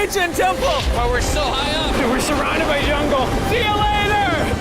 ancient temple! But we're so high up! Dude, we're surrounded by jungle. See you later!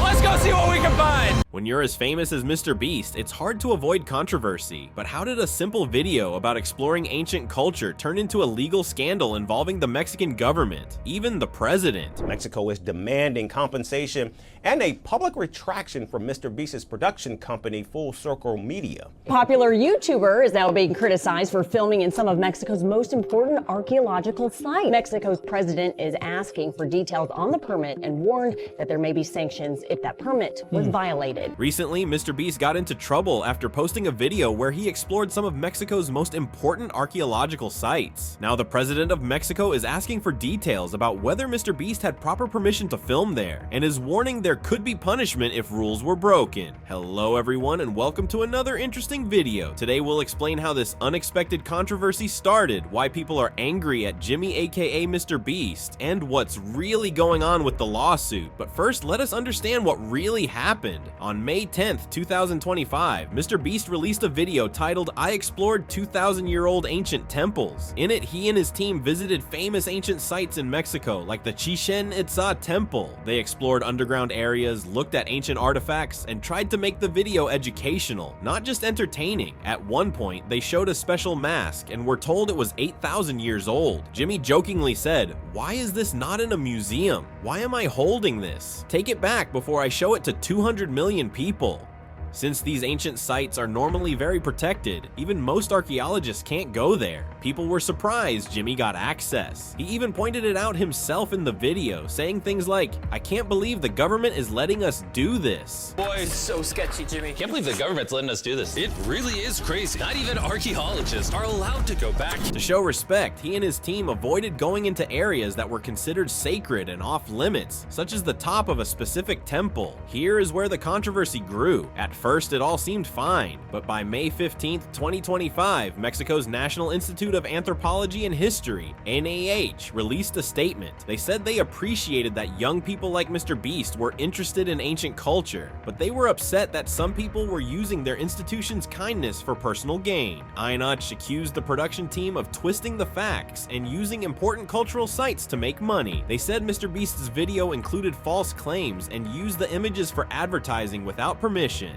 Let's go see what we can find! When you're as famous as MrBeast, it's hard to avoid controversy. But how did a simple video about exploring ancient culture turn into a legal scandal involving the Mexican government, even the president? Mexico is demanding compensation and a public retraction from MrBeast's production company, Full Circle Media. Popular YouTuber is now being criticized for filming in some of Mexico's most important archaeological sites. Mexico's president is asking for details on the permit and warned that there may be sanctions if that permit was violated. Recently, MrBeast got into trouble after posting a video where he explored some of Mexico's most important archaeological sites. Now the president of Mexico is asking for details about whether MrBeast had proper permission to film there, and is warning there could be punishment if rules were broken. Hello everyone, and welcome to another interesting video. Today we'll explain how this unexpected controversy started, why people are angry at Jimmy aka MrBeast, and what's really going on with the lawsuit. But first, let us understand what really happened. On May 10th, 2025, MrBeast released a video titled "I Explored 2,000-Year-Old Ancient Temples." In it, he and his team visited famous ancient sites in Mexico, like the Chichen Itza temple. They explored underground areas, looked at ancient artifacts, and tried to make the video educational, not just entertaining. At one point, they showed a special mask and were told it was 8,000 years old. Jimmy jokingly said, "Why is this not in a museum? Why am I holding this? Take it back before I show it to 200 million people." Since these ancient sites are normally very protected, even most archaeologists can't go there. People were surprised Jimmy got access. He even pointed it out himself in the video, saying things like, "I can't believe the government is letting us do this." Boy, it's so sketchy, Jimmy. Can't believe the government's letting us do this. It really is crazy. Not even archaeologists are allowed to go back. To show respect, he and his team avoided going into areas that were considered sacred and off limits, such as the top of a specific temple. Here is where the controversy grew. At first, it all seemed fine, but by May 15th, 2025, Mexico's National Institute of Anthropology and History, INAH, released a statement. They said they appreciated that young people like MrBeast were interested in ancient culture, but they were upset that some people were using their institution's kindness for personal gain. INAH accused the production team of twisting the facts and using important cultural sites to make money. They said MrBeast's video included false claims and used the images for advertising without permission.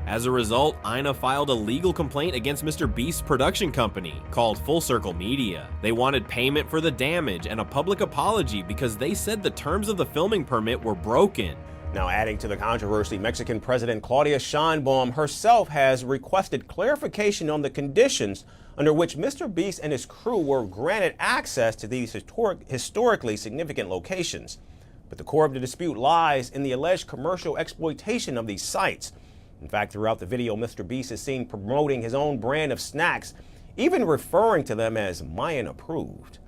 As a result, INAH filed a legal complaint against MrBeast's production company, called Full Circle Media. They wanted payment for the damage and a public apology because they said the terms of the filming permit were broken. Now, adding to the controversy, Mexican President Claudia Sheinbaum herself has requested clarification on the conditions under which MrBeast and his crew were granted access to these historically significant locations. But the core of the dispute lies in the alleged commercial exploitation of these sites. In fact, throughout the video, MrBeast is seen promoting his own brand of snacks, even referring to them as Mayan approved.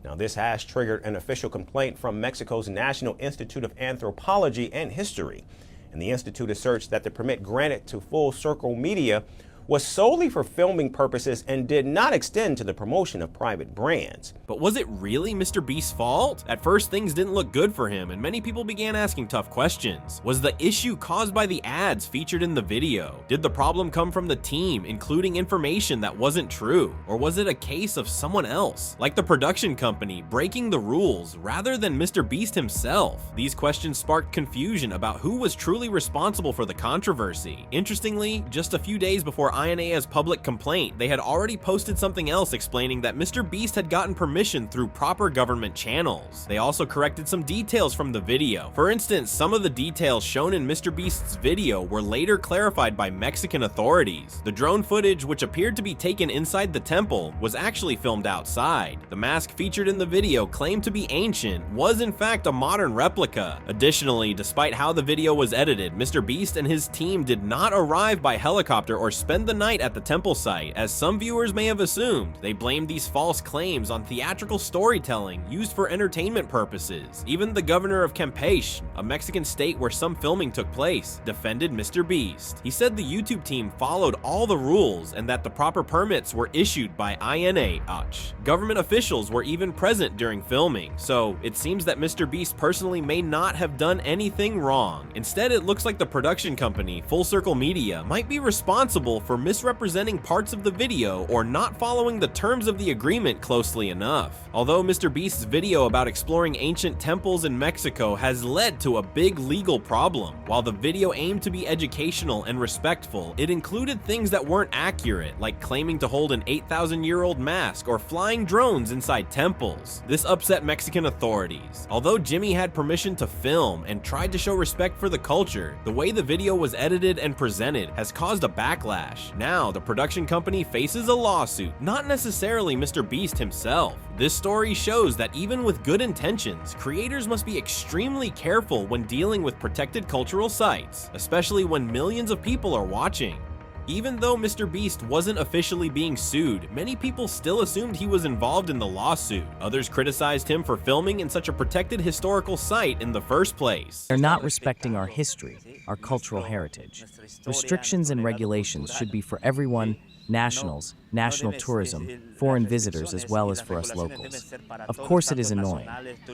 Now, this has triggered an official complaint from Mexico's National Institute of Anthropology and History. And the institute asserts that the permit granted to Full Circle Media was solely for filming purposes and did not extend to the promotion of private brands. But was it really MrBeast's fault? At first, things didn't look good for him, and many people began asking tough questions. Was the issue caused by the ads featured in the video? Did the problem come from the team, including information that wasn't true? Or was it a case of someone else, like the production company, breaking the rules rather than MrBeast himself? These questions sparked confusion about who was truly responsible for the controversy. Interestingly, just a few days before INAH's public complaint, they had already posted something else explaining that MrBeast had gotten permission through proper government channels. They also corrected some details from the video. For instance, some of the details shown in MrBeast's video were later clarified by Mexican authorities. The drone footage, which appeared to be taken inside the temple, was actually filmed outside. The mask featured in the video, claimed to be ancient, was in fact a modern replica. Additionally, despite how the video was edited, MrBeast and his team did not arrive by helicopter or spend the night at the temple site, as some viewers may have assumed. They blamed these false claims on theatrical storytelling used for entertainment purposes. Even the governor of Campeche, a Mexican state where some filming took place, defended MrBeast. He said the YouTube team followed all the rules and that the proper permits were issued by INAH. Government officials were even present during filming, so it seems that MrBeast personally may not have done anything wrong. Instead, it looks like the production company, Full Circle Media, might be responsible for for misrepresenting parts of the video or not following the terms of the agreement closely enough. Although MrBeast's video about exploring ancient temples in Mexico has led to a big legal problem, while the video aimed to be educational and respectful, it included things that weren't accurate, like claiming to hold an 8,000-year-old mask or flying drones inside temples. This upset Mexican authorities. Although Jimmy had permission to film and tried to show respect for the culture, the way the video was edited and presented has caused a backlash. Now, the production company faces a lawsuit, not necessarily MrBeast himself. This story shows that even with good intentions, creators must be extremely careful when dealing with protected cultural sites, especially when millions of people are watching. Even though MrBeast wasn't officially being sued, many people still assumed he was involved in the lawsuit. Others criticized him for filming in such a protected historical site in the first place. They're not respecting our history, our cultural heritage. Restrictions and regulations should be for everyone, nationals, national tourism, foreign visitors, as well as for us locals. Of course it is annoying.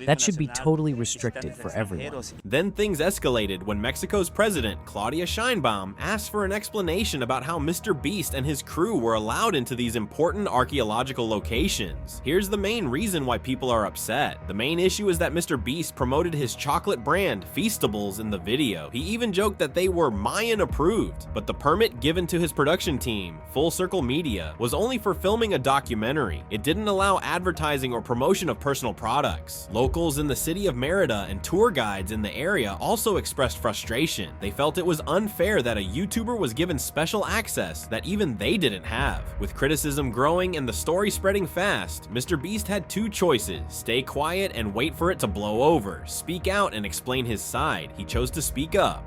That should be totally restricted for everyone. Then things escalated when Mexico's president, Claudia Sheinbaum, asked for an explanation about how MrBeast and his crew were allowed into these important archaeological locations. Here's the main reason why people are upset. The main issue is that MrBeast promoted his chocolate brand, Feastables, in the video. He even joked that they were Mayan approved, but the permit given to his production team, Full Circle Media, was only for filming a documentary. It didn't allow advertising or promotion of personal products. Locals in the city of Merida and tour guides in the area also expressed frustration. They felt it was unfair that a YouTuber was given special access that even they didn't have. With criticism growing and the story spreading fast, MrBeast had two choices: stay quiet and wait for it to blow over, speak out and explain his side. He chose to speak up.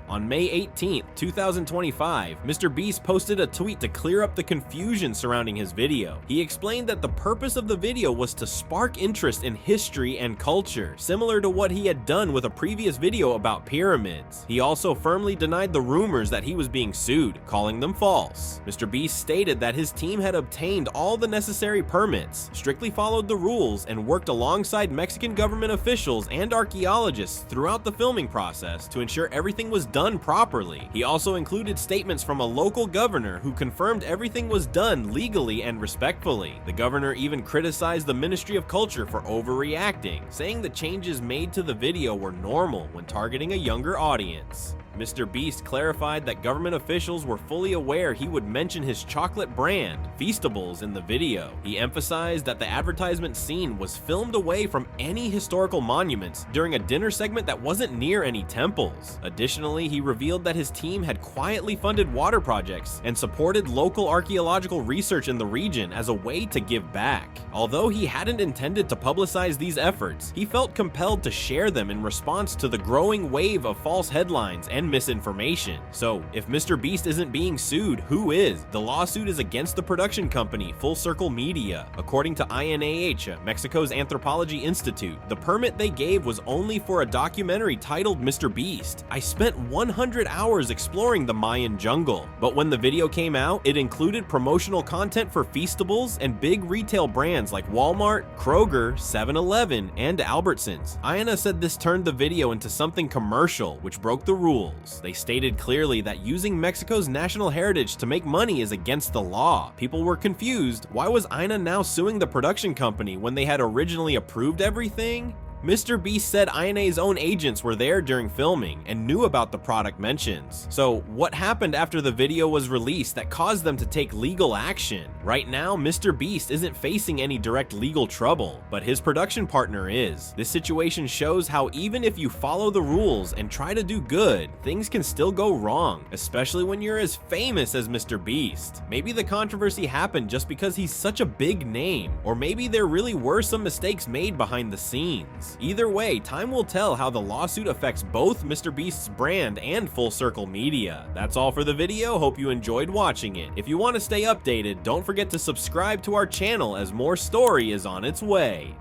On May 18th, 2025, MrBeast posted a tweet to clear up the confusion surrounding his video. He explained that the purpose of the video was to spark interest in history and culture, similar to what he had done with a previous video about pyramids. He also firmly denied the rumors that he was being sued, calling them false. MrBeast stated that his team had obtained all the necessary permits, strictly followed the rules, and worked alongside Mexican government officials and archaeologists throughout the filming process to ensure everything was done properly. He also included statements from a local governor who confirmed everything was done legally and respectfully. The governor even criticized the Ministry of Culture for overreacting, saying the changes made to the video were normal when targeting a younger audience. MrBeast clarified that government officials were fully aware he would mention his chocolate brand, Feastables, in the video. He emphasized that the advertisement scene was filmed away from any historical monuments during a dinner segment that wasn't near any temples. Additionally, he revealed that his team had quietly funded water projects and supported local archaeological research in the region as a way to give back. Although he hadn't intended to publicize these efforts, he felt compelled to share them in response to the growing wave of false headlines and misinformation. So, if MrBeast isn't being sued, who is? The lawsuit is against the production company, Full Circle Media. According to INAH, Mexico's Anthropology Institute, the permit they gave was only for a documentary titled MrBeast. I spent 100 hours exploring the Mayan jungle, but when the video came out, it included promotional content for Feastables and big retail brands like Walmart, Kroger, 7-Eleven, and Albertsons. INAH said this turned the video into something commercial, which broke the rules. They stated clearly that using Mexico's national heritage to make money is against the law. People were confused. Why was INAH now suing the production company when they had originally approved everything? MrBeast said INAH's own agents were there during filming and knew about the product mentions. So what happened after the video was released that caused them to take legal action? Right now, MrBeast isn't facing any direct legal trouble, but his production partner is. This situation shows how even if you follow the rules and try to do good, things can still go wrong, especially when you're as famous as MrBeast. Maybe the controversy happened just because he's such a big name, or maybe there really were some mistakes made behind the scenes. Either way, time will tell how the lawsuit affects both MrBeast's brand and Full Circle Media. That's all for the video. Hope you enjoyed watching it. If you want to stay updated, don't forget to subscribe to our channel as more story is on its way.